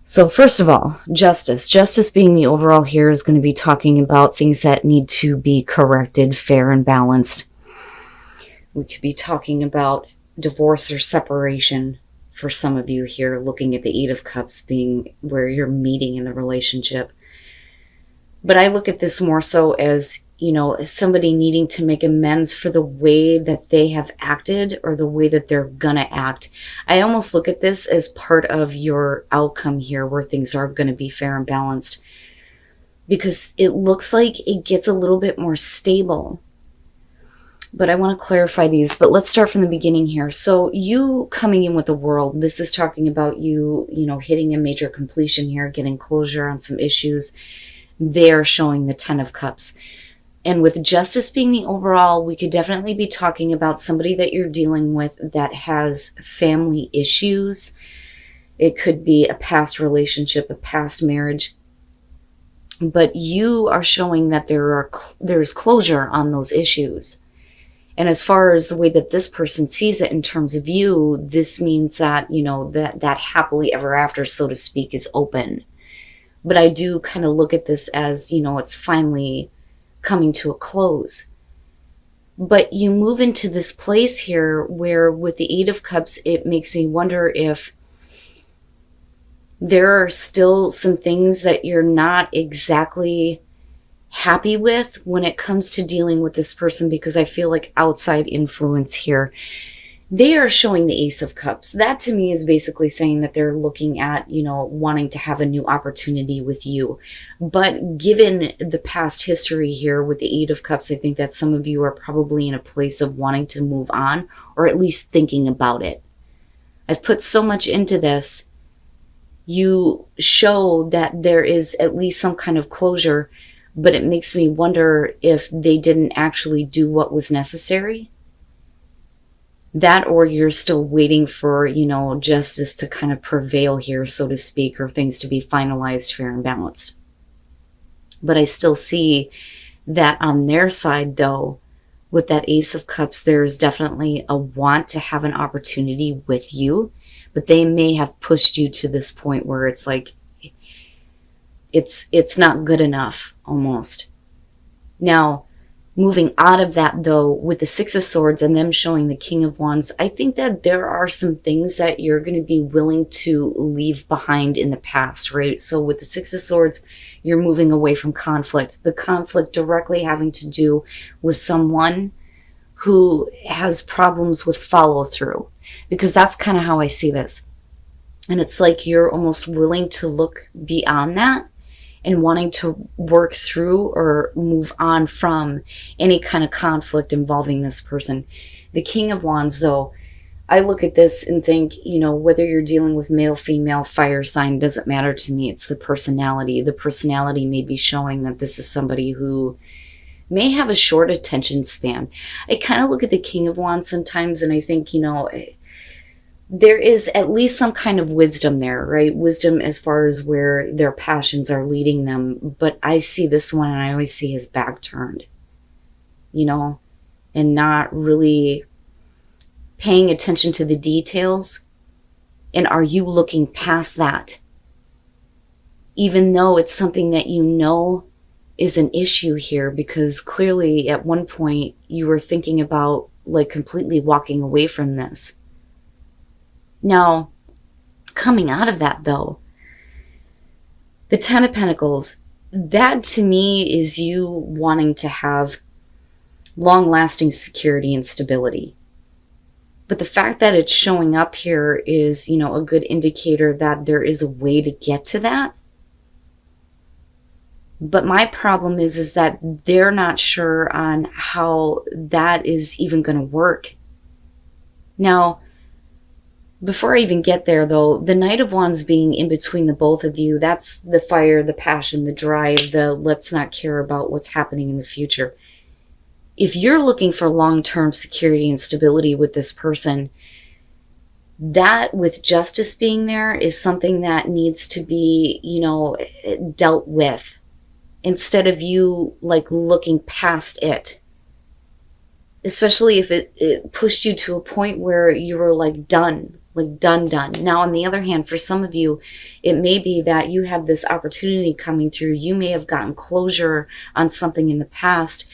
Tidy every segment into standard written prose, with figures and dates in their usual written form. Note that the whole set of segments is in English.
So first of all, justice. Justice being the overall here is going to be talking about things that need to be corrected, fair and balanced. We could be talking about divorce or separation for some of you here, looking at the Eight of Cups being where you're meeting in the relationship. But I look at this more so as, as somebody needing to make amends for the way that they have acted or the way that they're gonna act. I almost look at this as part of your outcome here where things are gonna be fair and balanced, because it looks like it gets a little bit more stable. But I want to clarify these, but let's start from the beginning here. So you coming in with the World, this is talking about you, hitting a major completion here, getting closure on some issues. They're showing the Ten of Cups. And with justice being the overall, we could definitely be talking about somebody that you're dealing with that has family issues. It could be a past relationship, a past marriage. But you are showing that there's closure on those issues. And as far as the way that this person sees it in terms of you, this means that, that happily ever after, so to speak, is open. But I do kind of look at this as, it's finally coming to a close. But you move into this place here where with the Eight of Cups, it makes me wonder if there are still some things that you're not exactly happy with when it comes to dealing with this person, because I feel like outside influence here. They are showing the Ace of Cups. That to me is basically saying that they're looking at, wanting to have a new opportunity with you. But given the past history here with the Eight of Cups, I think that some of you are probably in a place of wanting to move on, or at least thinking about it. I've put so much into this. You show that there is at least some kind of closure, but it makes me wonder if they didn't actually do what was necessary. That, or you're still waiting for, justice to kind of prevail here, so to speak, or things to be finalized, fair and balanced. But I still see that on their side, though, with that Ace of Cups, there's definitely a want to have an opportunity with you, but they may have pushed you to this point where it's like, it's not good enough, almost. Now, moving out of that, though, with the Six of Swords and them showing the King of Wands, I think that there are some things that you're going to be willing to leave behind in the past, right? So with the Six of Swords, you're moving away from conflict. The conflict directly having to do with someone who has problems with follow through, because that's kind of how I see this. And it's like you're almost willing to look beyond that and wanting to work through or move on from any kind of conflict involving this person. The King of Wands, though, I look at this and think, whether you're dealing with male, female, fire sign, doesn't matter to me. It's the personality. The personality may be showing that this is somebody who may have a short attention span. I kind of look at the King of Wands sometimes and I think, there is at least some kind of wisdom there, right? Wisdom as far as where their passions are leading them. But I see this one and I always see his back turned, and not really paying attention to the details. And are you looking past that? Even though it's something that is an issue here, because clearly at one point you were thinking about like completely walking away from this. Now, coming out of that, though, the Ten of Pentacles, that to me is you wanting to have long-lasting security and stability. But the fact that it's showing up here is, a good indicator that there is a way to get to that. But my problem is that they're not sure on how that is even going to work. Now, before I even get there, though, the Knight of Wands being in between the both of you, that's the fire, the passion, the drive, the let's not care about what's happening in the future. If you're looking for long-term security and stability with this person, that with justice being there is something that needs to be, dealt with, instead of you like looking past it. Especially if it pushed you to a point where you were like done. like done. Now, on the other hand, for some of you, it may be that you have this opportunity coming through. You may have gotten closure on something in the past.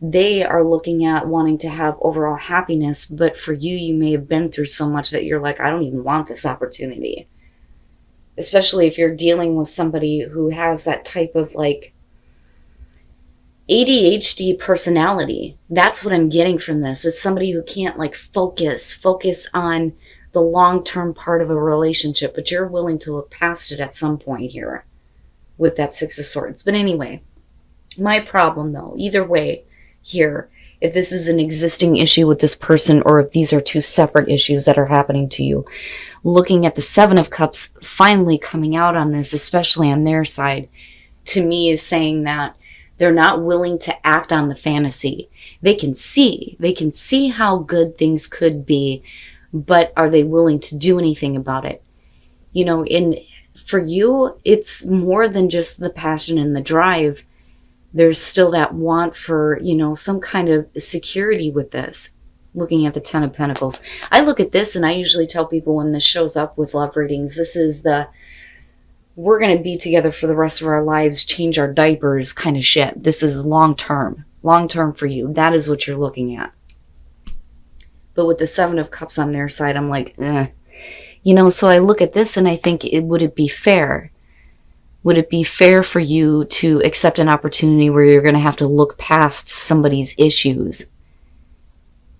They are looking at wanting to have overall happiness, but for you, you may have been through so much that you're like, I don't even want this opportunity. Especially if you're dealing with somebody who has that type of like ADHD personality. That's what I'm getting from this. It's somebody who can't like focus on the long-term part of a relationship, but you're willing to look past it at some point here with that Six of Swords. But anyway, my problem though, either way here, if this is an existing issue with this person or if these are two separate issues that are happening to you, looking at the Seven of Cups finally coming out on this, especially on their side, to me is saying that they're not willing to act on the fantasy. They can see how good things could be, but are they willing to do anything about it? You know, for you, it's more than just the passion and the drive. There's still that want for, you know, some kind of security with this. Looking at the Ten of Pentacles. I look at this and I usually tell people when this shows up with love readings, this is the we're going to be together for the rest of our lives, change our diapers kind of shit. This is long term for you. That is what you're looking at. But with the Seven of Cups on their side, I'm like, You know, so I look at this and I think, would it be fair? Would it be fair for you to accept an opportunity where you're going to have to look past somebody's issues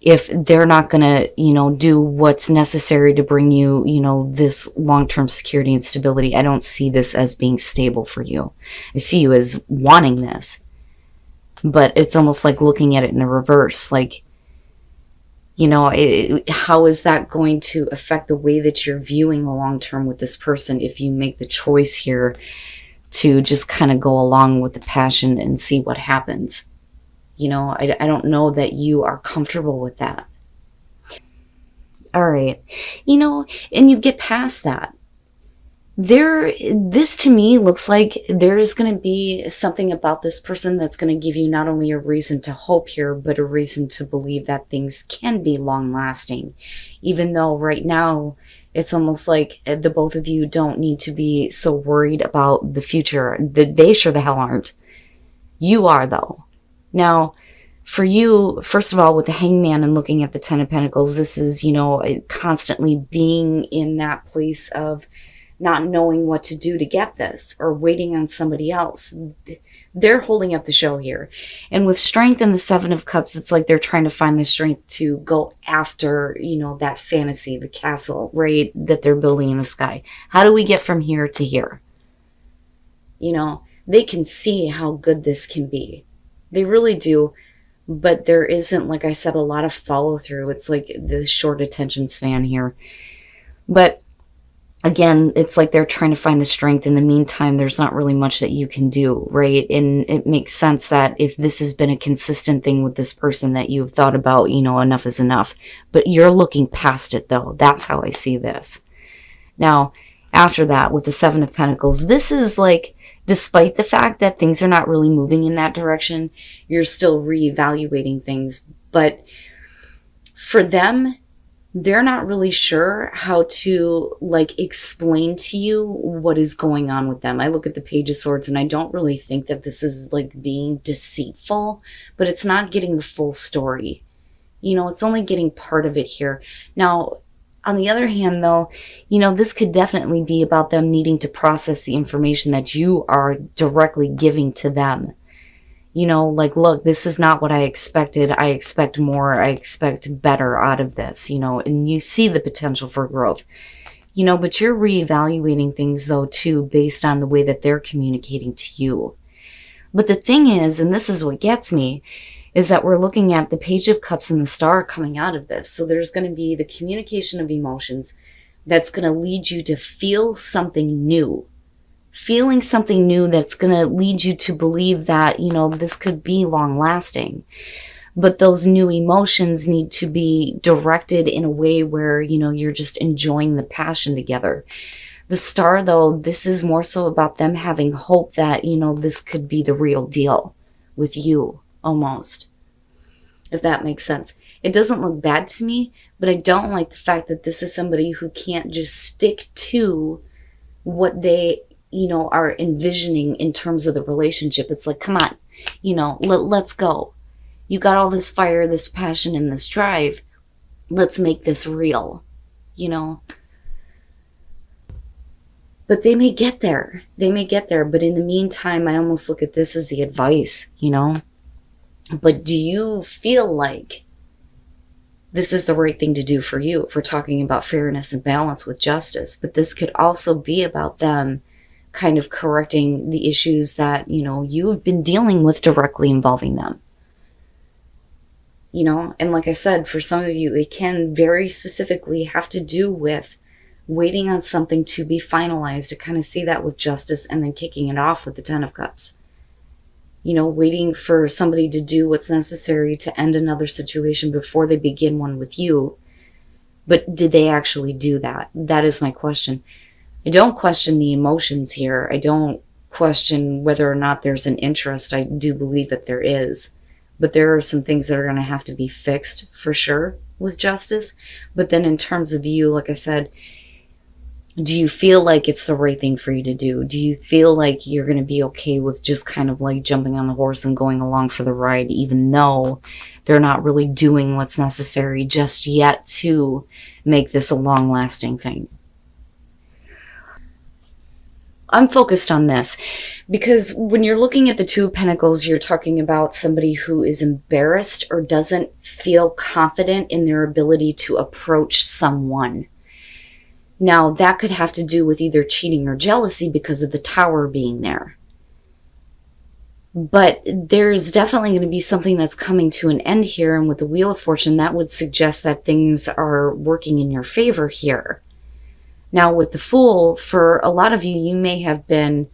if they're not going to, you know, do what's necessary to bring you, you know, this long-term security and stability? I don't see this as being stable for you. I see you as wanting this. But it's almost like looking at it in a reverse. Like, you know, how is that going to affect the way that you're viewing the long term with this person if you make the choice here to just kind of go along with the passion and see what happens? You know, I don't know that you are comfortable with that. All right. You know, and you get past that. This to me looks like there's going to be something about this person that's going to give you not only a reason to hope here, but a reason to believe that things can be long lasting. Even though right now it's almost like the both of you don't need to be so worried about the future. They sure the hell aren't. You are though. Now, for you, first of all, with the Hangman and looking at the Ten of Pentacles, this is, you know, constantly being in that place of not knowing what to do to get this or waiting on somebody else. They're holding up the show here. And with Strength and the Seven of Cups, it's like they're trying to find the strength to go after, you know, that fantasy, the castle, right, that they're building in the sky. How do we get from here to here? You know, they can see how good this can be. They really do. But there isn't, like I said, a lot of follow through. It's like the short attention span here. But again, it's like they're trying to find the strength. In the meantime, there's not really much that you can do, right? And it makes sense that if this has been a consistent thing with this person that you've thought about, you know, enough is enough. But you're looking past it, though. That's how I see this. Now, after that, with the Seven of Pentacles, this is like, despite the fact that things are not really moving in that direction, you're still reevaluating things. But for them, they're not really sure how to like explain to you what is going on with them. I look at the Page of Swords and I don't really think that this is like being deceitful, but it's not getting the full story. You know, it's only getting part of it here. Now, on the other hand though, you know, this could definitely be about them needing to process the information that you are directly giving to them. You know, like, look, this is not what I expected. I expect more. I expect better out of this, you know, and you see the potential for growth, you know, but you're reevaluating things though, too, based on the way that they're communicating to you. But the thing is, and this is what gets me, is that we're looking at the Page of Cups and the Star coming out of this. So there's going to be the communication of emotions that's going to lead you to feel something new. Feeling something new that's going to lead you to believe that, you know, this could be long lasting. But those new emotions need to be directed in a way where, you know, you're just enjoying the passion together. The Star, though, this is more so about them having hope that, you know, this could be the real deal with you, almost. If that makes sense. It doesn't look bad to me, but I don't like the fact that this is somebody who can't just stick to what they, are envisioning in terms of the relationship. It's like, come on, let's go. You got all this fire, this passion, and this drive. Let's make this real, But they may get there. But in the meantime, I almost look at this as the advice, But do you feel like this is the right thing to do for you if we're talking about fairness and balance with justice? But this could also be about them kind of correcting the issues that, you've been dealing with directly involving them. And like I said, for some of you, it can very specifically have to do with waiting on something to be finalized, to kind of see that with justice, and then kicking it off with the 10 of Cups. Waiting for somebody to do what's necessary to end another situation before they begin one with you. But did they actually do that? That is my question. I don't question the emotions here. I don't question whether or not there's an interest. I do believe that there is. But there are some things that are going to have to be fixed for sure with justice. But then in terms of you, like I said, do you feel like it's the right thing for you to do? Do you feel like you're going to be okay with just kind of like jumping on the horse and going along for the ride, even though they're not really doing what's necessary just yet to make this a long-lasting thing? I'm focused on this because when you're looking at the Two of Pentacles, you're talking about somebody who is embarrassed or doesn't feel confident in their ability to approach someone. Now, that could have to do with either cheating or jealousy because of the Tower being there. But there's definitely going to be something that's coming to an end here, and with the Wheel of Fortune, that would suggest that things are working in your favor here. Now, with the Fool, for a lot of you, you may have been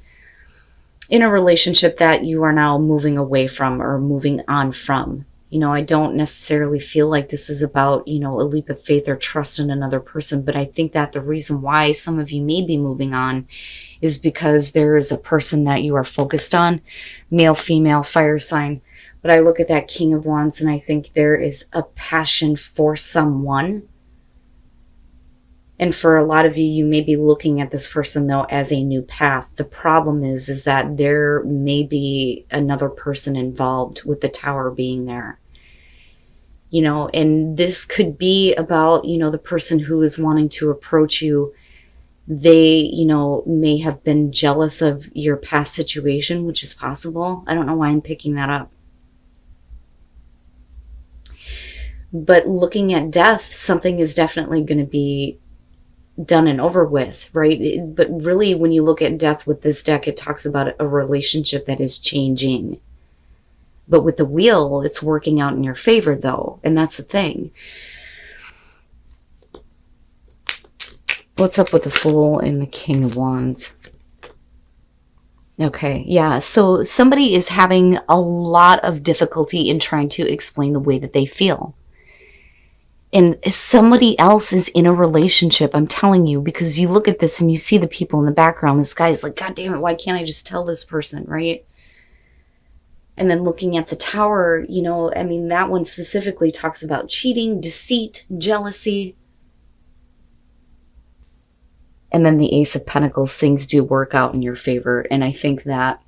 in a relationship that you are now moving away from or moving on from. I don't necessarily feel like this is about, a leap of faith or trust in another person, but I think that the reason why some of you may be moving on is because there is a person that you are focused on, male, female, fire sign. But I look at that King of Wands and I think there is a passion for someone. And for a lot of you, you may be looking at this person, though, as a new path. The problem is that there may be another person involved with the Tower being there. And this could be about, the person who is wanting to approach you. They, may have been jealous of your past situation, which is possible. I don't know why I'm picking that up. But looking at death, something is definitely going to be done and over with, right? But really, when you look at death with this deck, it talks about a relationship that is changing. But with the Wheel, it's working out in your favor, though. And that's the thing. What's up with the Fool and the King of Wands? Okay, yeah. So somebody is having a lot of difficulty in trying to explain the way that they feel. And somebody else is in a relationship, I'm telling you, because you look at this and you see the people in the background. This guy's like, God damn it, why can't I just tell this person, right? And then looking at the Tower, that one specifically talks about cheating, deceit, jealousy. And then the Ace of Pentacles, things do work out in your favor. And I think that,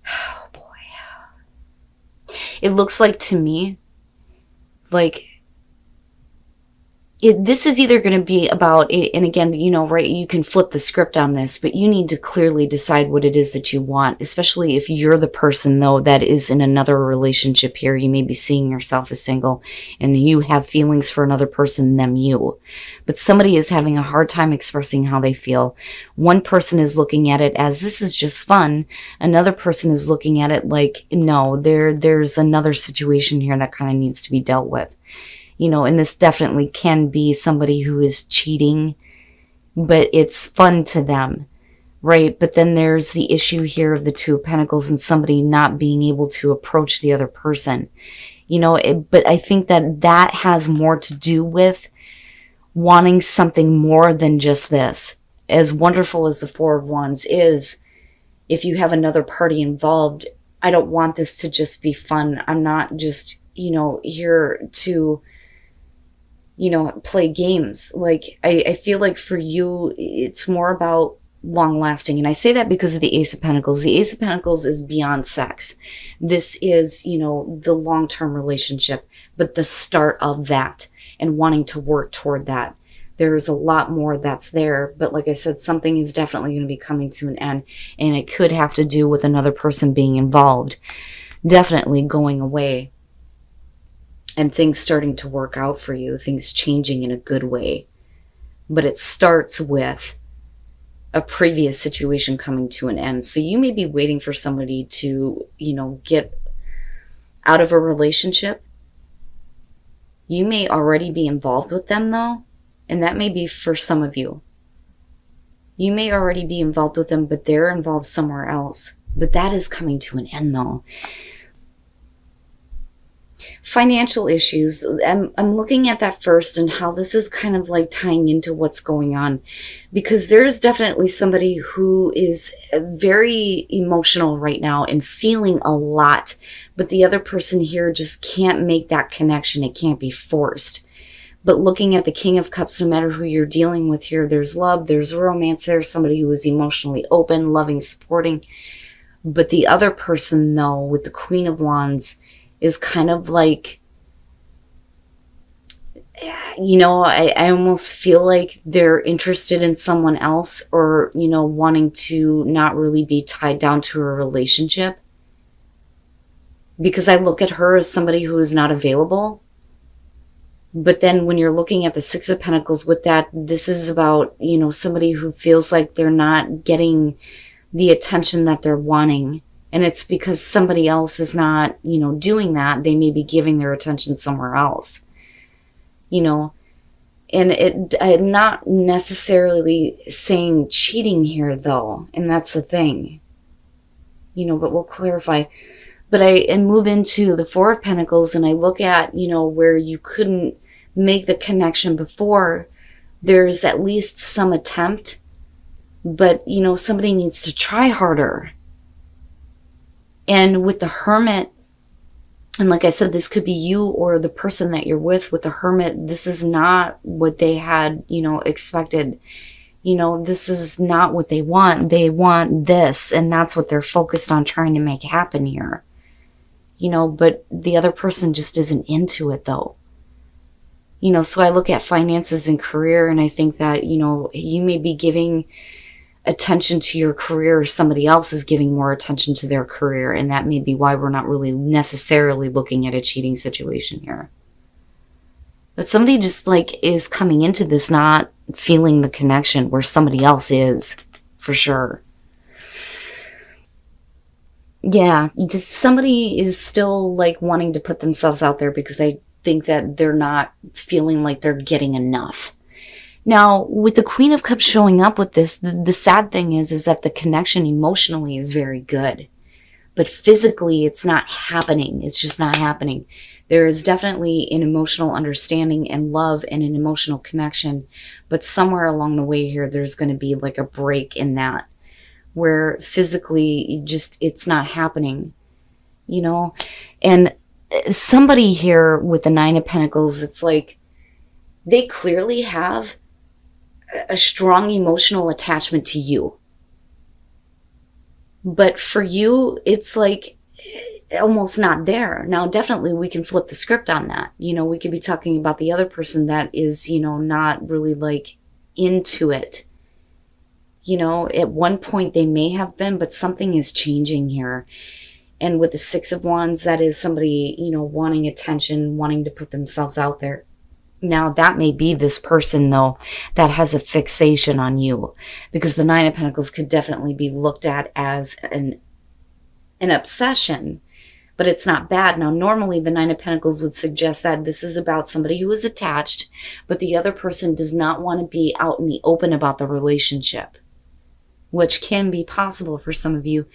oh boy, it looks like to me, like, this is either going to be about, and again, right, you can flip the script on this, but you need to clearly decide what it is that you want, especially if you're the person, though, that is in another relationship here. You may be seeing yourself as single, and you have feelings for another person, them you. But somebody is having a hard time expressing how they feel. One person is looking at it as, this is just fun. Another person is looking at it like, no, there's another situation here that kind of needs to be dealt with. And this definitely can be somebody who is cheating, but it's fun to them, right? But then there's the issue here of the Two of Pentacles and somebody not being able to approach the other person, but I think that has more to do with wanting something more than just this. As wonderful as the Four of Wands is, if you have another party involved, I don't want this to just be fun. I'm not just here to, play games. Like, I feel like for you, it's more about long lasting. And I say that because of the Ace of Pentacles. The Ace of Pentacles is beyond sex. This is, the long-term relationship, but the start of that and wanting to work toward that. There's a lot more that's there, but like I said, something is definitely going to be coming to an end, and it could have to do with another person being involved, definitely going away, and things starting to work out for you, things changing in a good way. But it starts with a previous situation coming to an end. So you may be waiting for somebody to, get out of a relationship. You may already be involved with them though, and that may be for some of you. You may already be involved with them, but they're involved somewhere else. But that is coming to an end though. Financial issues. I'm looking at that first and how this is kind of like tying into what's going on, because there's definitely somebody who is very emotional right now and feeling a lot, but the other person here just can't make that connection. It can't be forced. But looking at the King of Cups, no matter who you're dealing with here, there's love, there's romance, there's somebody who is emotionally open, loving, supporting. But the other person though, with the Queen of Wands, is kind of like, I almost feel like they're interested in someone else, or, wanting to not really be tied down to a relationship. Because I look at her as somebody who is not available. But then when you're looking at the Six of Pentacles with that, this is about, somebody who feels like they're not getting the attention that they're wanting. And it's because somebody else is not, doing that. They may be giving their attention somewhere else, and I'm not necessarily saying cheating here though. And that's the thing, but we'll clarify. But I move into the Four of Pentacles and I look at, where you couldn't make the connection before. There's at least some attempt, but, somebody needs to try harder. And with the Hermit, and like I said, this could be you or the person that you're with the Hermit. This is not what they had, expected. This is not what they want. They want this, and that's what they're focused on trying to make happen here. But the other person just isn't into it though. So I look at finances and career, and I think that, you may be giving attention to your career, or somebody else is giving more attention to their career, and that may be why we're not really necessarily looking at a cheating situation here. But somebody just is coming into this not feeling the connection, where somebody else is, for sure. Yeah, somebody is still wanting to put themselves out there, because I think that they're not feeling like they're getting enough. Now, with the Queen of Cups showing up with this, the sad thing is that the connection emotionally is very good. But physically, it's not happening. It's just not happening. There is definitely an emotional understanding and love and an emotional connection. But somewhere along the way here, there's going to be a break in that, where physically, it's not happening. And somebody here with the Nine of Pentacles, it's like they clearly have a strong emotional attachment to you. But for you, it's almost not there. Now, definitely we can flip the script on that. We could be talking about the other person that is, not really into it. At one point they may have been, but something is changing here. And with the Six of Wands, that is somebody, wanting attention, wanting to put themselves out there. Now, that may be this person, though, that has a fixation on you, because the Nine of Pentacles could definitely be looked at as an obsession, but it's not bad. Now, normally the Nine of Pentacles would suggest that this is about somebody who is attached, but the other person does not want to be out in the open about the relationship, which can be possible for some of you.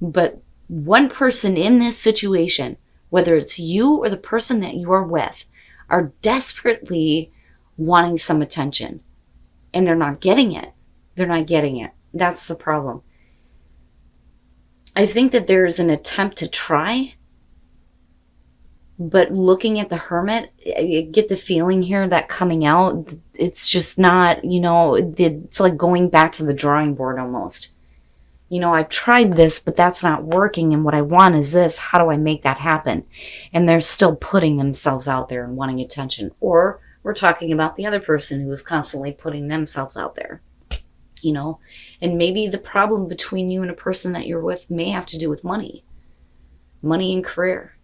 But one person in this situation, whether it's you or the person that you are with, are desperately wanting some attention, and they're not getting it. They're not getting it. That's the problem. I think that there's an attempt to try, But looking at the Hermit, I get the feeling here that coming out, it's just not, it's like going back to the drawing board almost. I've tried this, but that's not working, and what I want is this. How do I make that happen? And they're still putting themselves out there and wanting attention. Or we're talking about the other person who is constantly putting themselves out there. And maybe the problem between you and a person that you're with may have to do with money and career.